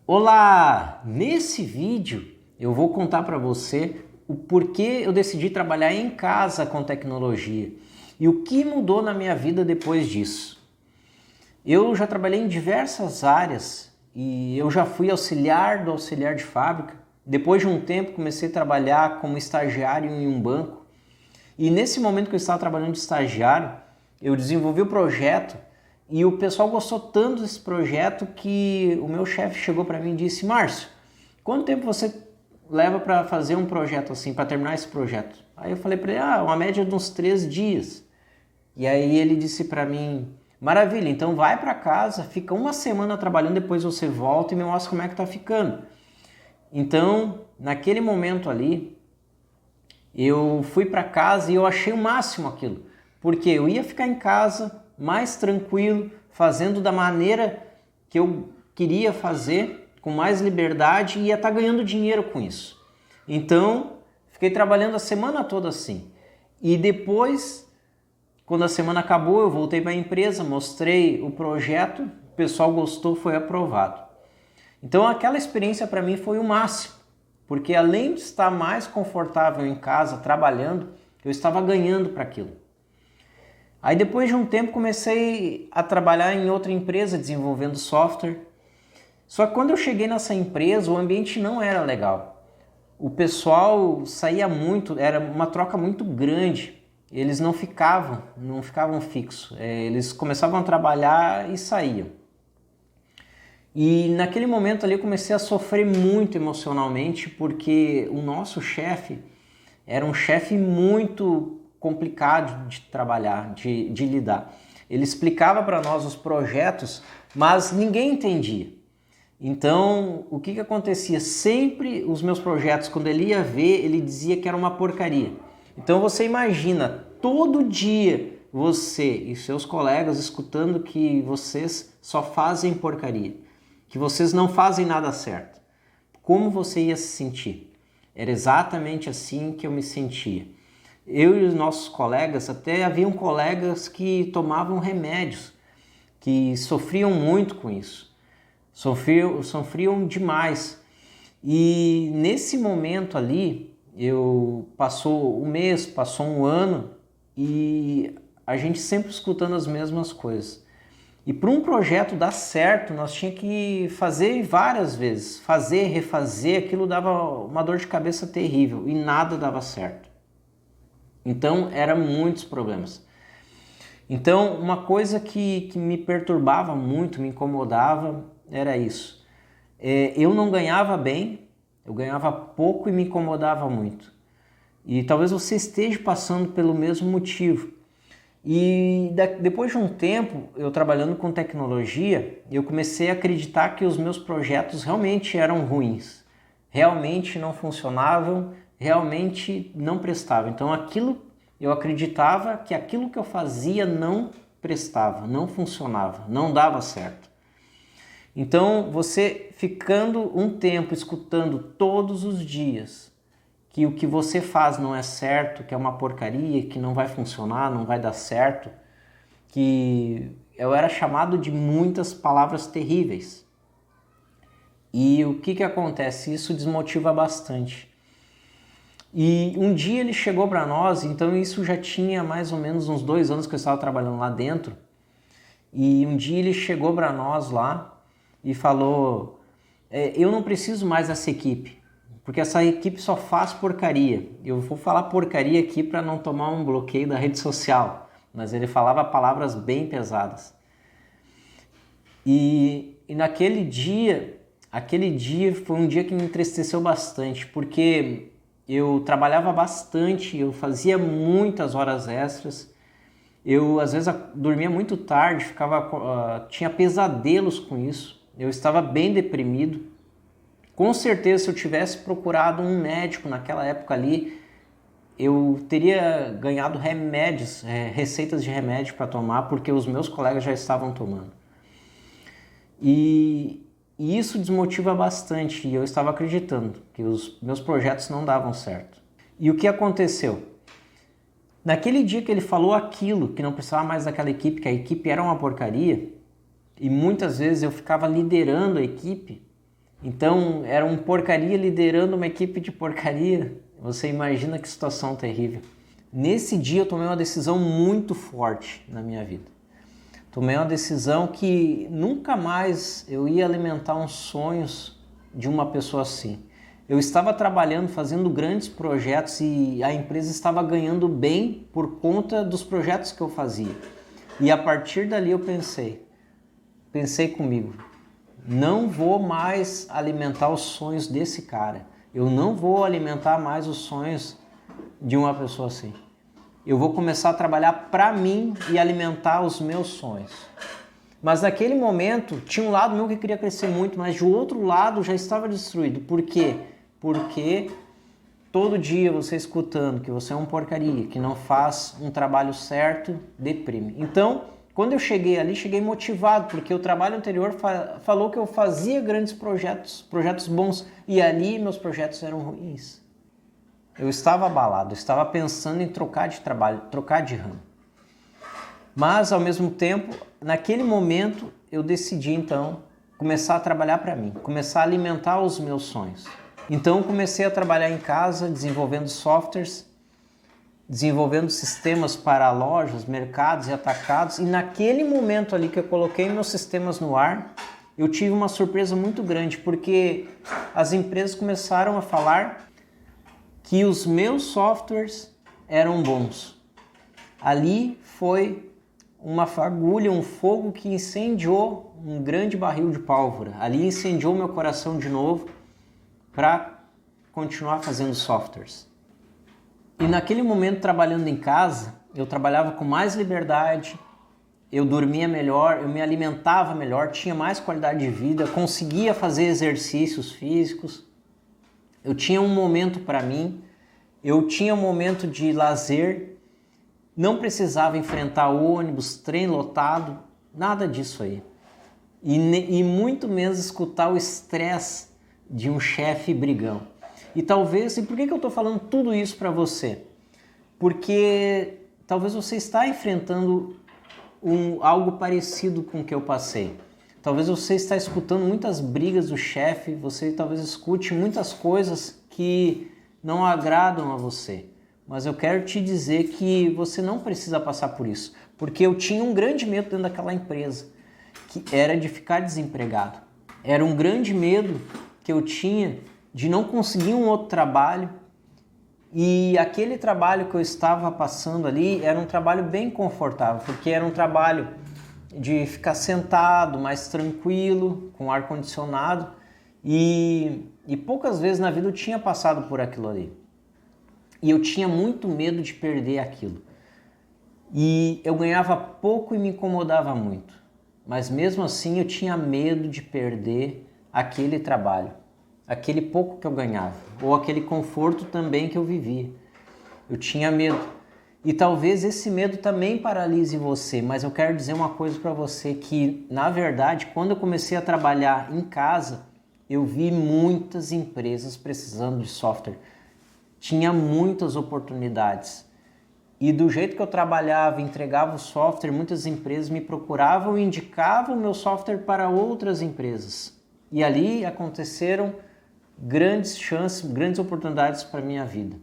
Olá! Nesse vídeo eu vou contar para você o porquê eu decidi trabalhar em casa com tecnologia e o que mudou na minha vida depois disso. Eu já trabalhei em diversas áreas e eu já fui auxiliar do auxiliar de fábrica. Depois de um tempo comecei a trabalhar como estagiário em um banco e nesse momento que eu estava trabalhando de estagiário, eu desenvolvi o projeto e o pessoal gostou tanto desse projeto que o meu chefe chegou para mim e disse: Márcio, quanto tempo você leva para fazer um projeto assim, para terminar esse projeto? Aí eu falei para ele: uma média de uns 3 dias. E aí ele disse para mim: maravilha, então vai para casa, fica uma semana trabalhando, depois você volta e me mostra como é que tá ficando. Então, naquele momento ali, eu fui para casa e eu achei o máximo aquilo, porque eu ia ficar em casa mais tranquilo, fazendo da maneira que eu queria fazer, com mais liberdade, e ia estar ganhando dinheiro com isso. Então, fiquei trabalhando a semana toda assim. E depois, quando a semana acabou, eu voltei para a empresa, mostrei o projeto, o pessoal gostou, foi aprovado. Então, aquela experiência para mim foi o máximo, porque além de estar mais confortável em casa, trabalhando, eu estava ganhando para aquilo. Aí depois de um tempo comecei a trabalhar em outra empresa desenvolvendo software. Só que quando eu cheguei nessa empresa, o ambiente não era legal. O pessoal saía muito, era uma troca muito grande. Eles não ficavam fixos. Eles começavam a trabalhar e saíam. E naquele momento ali eu comecei a sofrer muito emocionalmente, porque o nosso chefe era um chefe muito complicado de trabalhar, de lidar. Ele explicava para nós os projetos, mas ninguém entendia. Então, o que acontecia? Sempre os meus projetos, quando ele ia ver, ele dizia que era uma porcaria. Então você imagina, todo dia você e seus colegas escutando que vocês só fazem porcaria, que vocês não fazem nada certo. Como você ia se sentir? Era exatamente assim que eu me sentia. Eu e os nossos colegas, até haviam colegas que tomavam remédios, que sofriam muito com isso, sofriam demais. E nesse momento ali, passou um mês, passou um ano e a gente sempre escutando as mesmas coisas. E para um projeto dar certo, nós tínhamos que fazer várias vezes, fazer, refazer, aquilo dava uma dor de cabeça terrível e nada dava certo. Então, eram muitos problemas. Então, uma coisa que me perturbava muito, me incomodava, era isso. Eu não ganhava bem, eu ganhava pouco e me incomodava muito. E talvez você esteja passando pelo mesmo motivo. E depois de um tempo, eu trabalhando com tecnologia, eu comecei a acreditar que os meus projetos realmente eram ruins. Realmente não funcionavam, realmente não prestavam. Então eu acreditava que aquilo que eu fazia não prestava, não funcionava, não dava certo. Então você ficando um tempo escutando todos os dias que o que você faz não é certo, que é uma porcaria, que não vai funcionar, não vai dar certo, que eu era chamado de muitas palavras terríveis. E o que acontece? Isso desmotiva bastante. E um dia ele chegou para nós, então isso já tinha mais ou menos uns 2 anos que eu estava trabalhando lá dentro, e um dia ele chegou para nós lá e falou: eu não preciso mais dessa equipe, porque essa equipe só faz porcaria. Eu vou falar porcaria aqui para não tomar um bloqueio da rede social, mas ele falava palavras bem pesadas. E aquele dia foi um dia que me entristeceu bastante, porque eu trabalhava bastante, eu fazia muitas horas extras, eu às vezes dormia muito tarde, tinha pesadelos com isso, eu estava bem deprimido. Com certeza, se eu tivesse procurado um médico naquela época ali, eu teria ganhado remédios, receitas de remédio para tomar, porque os meus colegas já estavam tomando. E isso desmotiva bastante, e eu estava acreditando que os meus projetos não davam certo. E o que aconteceu? Naquele dia que ele falou aquilo, que não precisava mais daquela equipe, que a equipe era uma porcaria, e muitas vezes eu ficava liderando a equipe, Então, era um porcaria liderando uma equipe de porcaria. Você imagina que situação terrível. Nesse dia eu tomei uma decisão muito forte na minha vida. Tomei uma decisão que nunca mais eu ia alimentar uns sonhos de uma pessoa assim. Eu estava trabalhando, fazendo grandes projetos e a empresa estava ganhando bem por conta dos projetos que eu fazia. E a partir dali eu pensei comigo, não vou mais alimentar os sonhos desse cara. Eu não vou alimentar mais os sonhos de uma pessoa assim. Eu vou começar a trabalhar para mim e alimentar os meus sonhos. Mas naquele momento, tinha um lado meu que queria crescer muito, mas de outro lado já estava destruído. Por quê? Porque todo dia você escutando que você é um porcaria, que não faz um trabalho certo, deprime. Então, quando eu cheguei ali, cheguei motivado, porque o trabalho anterior falou que eu fazia grandes projetos bons, e ali meus projetos eram ruins. Eu estava abalado, eu estava pensando em trocar de trabalho, trocar de ramo. Mas, ao mesmo tempo, naquele momento, eu decidi, então, começar a trabalhar para mim, começar a alimentar os meus sonhos. Então, comecei a trabalhar em casa, desenvolvendo softwares, desenvolvendo sistemas para lojas, mercados e atacados. E naquele momento ali que eu coloquei meus sistemas no ar, eu tive uma surpresa muito grande, porque as empresas começaram a falar que os meus softwares eram bons. Ali foi uma fagulha, um fogo que incendiou um grande barril de pólvora. Ali incendiou meu coração de novo para continuar fazendo softwares. E naquele momento, trabalhando em casa, eu trabalhava com mais liberdade, eu dormia melhor, eu me alimentava melhor, tinha mais qualidade de vida, conseguia fazer exercícios físicos, eu tinha um momento para mim, eu tinha um momento de lazer, não precisava enfrentar ônibus, trem lotado, nada disso aí. E muito menos escutar o estresse de um chefe brigão. E talvez, e por que eu estou falando tudo isso para você? Porque talvez você está enfrentando algo parecido com o que eu passei. Talvez você está escutando muitas brigas do chefe, você talvez escute muitas coisas que não agradam a você. Mas eu quero te dizer que você não precisa passar por isso. Porque eu tinha um grande medo dentro daquela empresa, que era de ficar desempregado. Era um grande medo que eu tinha de não conseguir um outro trabalho, e aquele trabalho que eu estava passando ali era um trabalho bem confortável, porque era um trabalho de ficar sentado, mais tranquilo, com ar-condicionado, e poucas vezes na vida eu tinha passado por aquilo ali. E eu tinha muito medo de perder aquilo. E eu ganhava pouco e me incomodava muito, mas mesmo assim eu tinha medo de perder aquele trabalho. Aquele pouco que eu ganhava, ou aquele conforto também que eu vivia. Eu tinha medo. E talvez esse medo também paralise você, mas eu quero dizer uma coisa para você, que na verdade, quando eu comecei a trabalhar em casa, eu vi muitas empresas precisando de software. Tinha muitas oportunidades. E do jeito que eu trabalhava, entregava o software, muitas empresas me procuravam e indicavam o meu software para outras empresas. E ali aconteceram grandes chances, grandes oportunidades para a minha vida.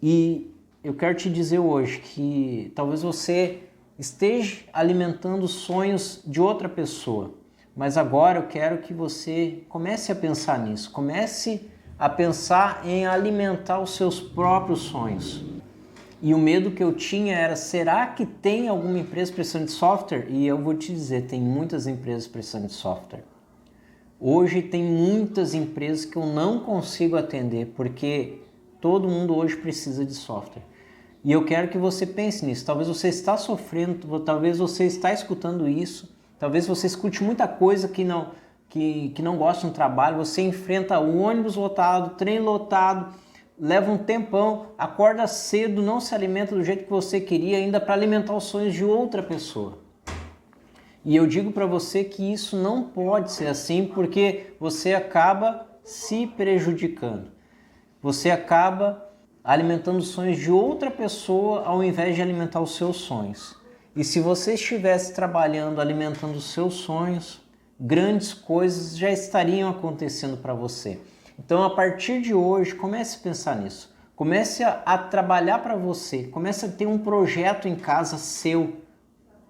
E eu quero te dizer hoje que talvez você esteja alimentando sonhos de outra pessoa, mas agora eu quero que você comece a pensar nisso, comece a pensar em alimentar os seus próprios sonhos. E o medo que eu tinha era, será que tem alguma empresa precisando de software? E eu vou te dizer, tem muitas empresas precisando de software. Hoje tem muitas empresas que eu não consigo atender, porque todo mundo hoje precisa de software. E eu quero que você pense nisso. Talvez você está sofrendo, talvez você está escutando isso, talvez você escute muita coisa que não gosta do trabalho, você enfrenta o ônibus lotado, trem lotado, leva um tempão, acorda cedo, não se alimenta do jeito que você queria, ainda para alimentar os sonhos de outra pessoa. E eu digo para você que isso não pode ser assim, porque você acaba se prejudicando. Você acaba alimentando os sonhos de outra pessoa ao invés de alimentar os seus sonhos. E se você estivesse trabalhando, alimentando os seus sonhos, grandes coisas já estariam acontecendo para você. Então, a partir de hoje, comece a pensar nisso. Comece a trabalhar para você. Comece a ter um projeto em casa seu,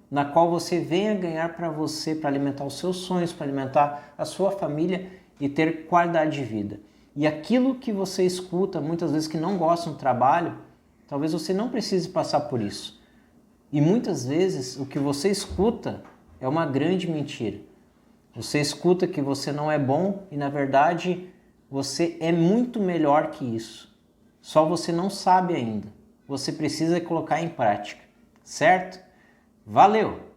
na qual você venha ganhar para você, para alimentar os seus sonhos, para alimentar a sua família e ter qualidade de vida. E aquilo que você escuta, muitas vezes que não gosta do trabalho, talvez você não precise passar por isso. E muitas vezes o que você escuta é uma grande mentira. Você escuta que você não é bom e, na verdade, você é muito melhor que isso. Só você não sabe ainda. Você precisa colocar em prática, certo? Valeu!